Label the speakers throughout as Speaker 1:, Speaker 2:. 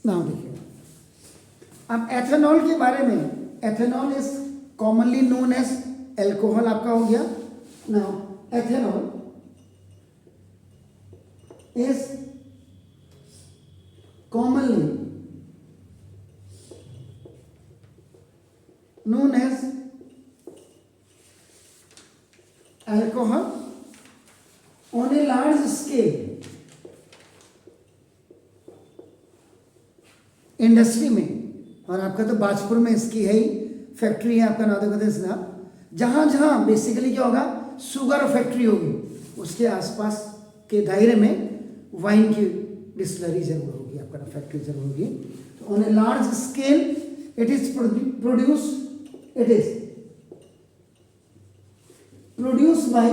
Speaker 1: Now देखिए, अब ethanol के बारे में, ethanol is commonly known as alcohol आपका हो गया। Now ethanol is commonly known as alcohol on a large scale industry में। और आपका तो बाजपुर में इसकी है ही फैक्ट्री है आपका नौदेवदेश ना, जहां जहां बेसिकली क्या होगा, शुगर फैक्ट्री होगी, उसके आसपास के दायरे में वाइन की डिस्टिलरी जरूर होगी, आपका फैक्ट्री जरूर होगी। तो on a large scale it is produce, it is produced by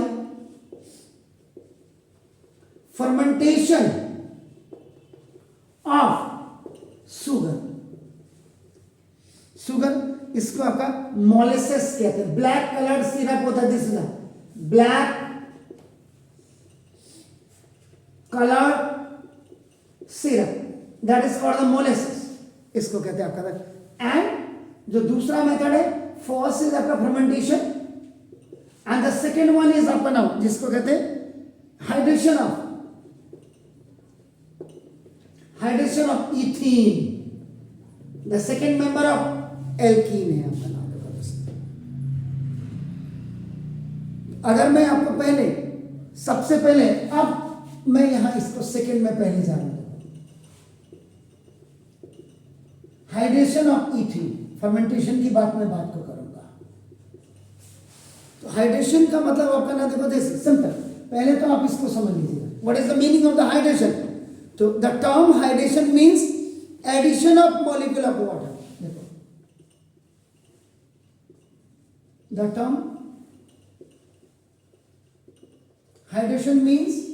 Speaker 1: fermentation of sugar। Sugar इसको आपका मोलेसेस कहते हैं। ब्लैक कलर्ड सिरप होता है, this is black coloured syrup, that is called the molasses, इसको कहते हैं आपका। एंड जो दूसरा मेथड है, फर्स्ट इज आपका fermentation and the second one is आपका नाउ जिसको कहते हैं hydration of ethene. The second member of alkene है आपका नाम। अगर मैं आपको पहले, सबसे पहले, अब मैं यहां इसको सेकेंड में पहले जा रहा हूं, हाइड्रेशन ऑफ इथीन, फर्मेंटेशन की बात मैं बात को करूंगा। तो हाइड्रेशन का मतलब आपका ना देखो, जैसे सिंपल, पहले तो आप इसको समझ लीजिएगा, what is the meaning of the hydration. तो the term hydration means addition of molecule of water. देखो, द टर्म हाइड्रेशन मींस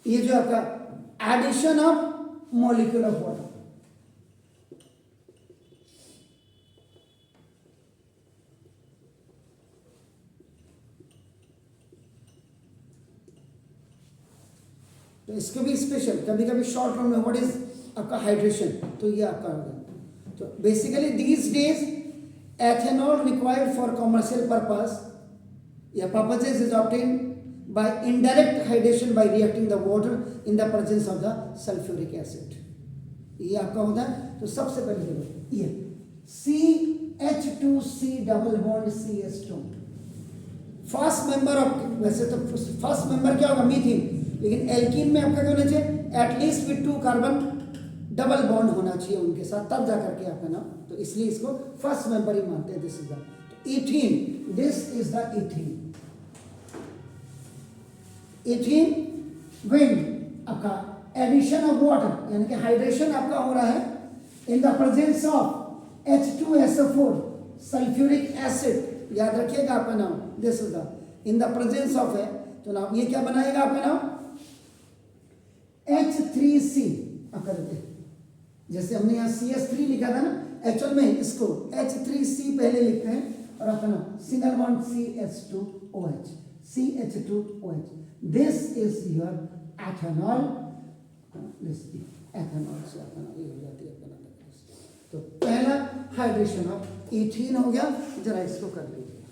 Speaker 1: ये जो आपका addition of molecule of water. तो इसको भी स्पेशल, कभी कभी शॉर्ट टर्म में व्हाट इज आपका हाइड्रेशन, तो ये आपका होगा। तो basically these days ethanol required for commercial purpose या purposes is obtained by indirect hydration by reacting the water in the presence of the sulfuric acid। ये आपका होता है। तो सबसे पहले देखो ये CH2C double bond CH2, first member of, वैसे तो फर्स्ट मेंबर क्या होगा, मीथेन, लेकिन एल्कीन में आपका क्या होना चाहिए, at least with 2 carbon double bond होना चाहिए उनके साथ, तब जाकर के आपका नाम। तो इसलिए इसको फर्स्ट मेंबर ही मानते हैं। This is the ethene, this is the ethene. Ethene with आपका एडिशन ऑफ वाटर, यानी कि हाइड्रेशन आपका हो रहा है in the presence of H2SO4 sulphuric acid. याद रखिएगा आपका नाम, this is the in the presence of है। तो नाम ये क्या बनाएगा आपका नाम, H3C आपका देते हैं। जैसे हमने यहाँ CS3 लिखा था ना, एक्चुअल में इसको H3C पहले लिखते हैं और आपका नाम single bond CH2OH, CH2OH। This is your ethanol, this ethanol से ethanol ये हो जाती है। तो पहला हाइड्रेशन ऑफ इथीन हो गया, जरा इसको कर लीजिए।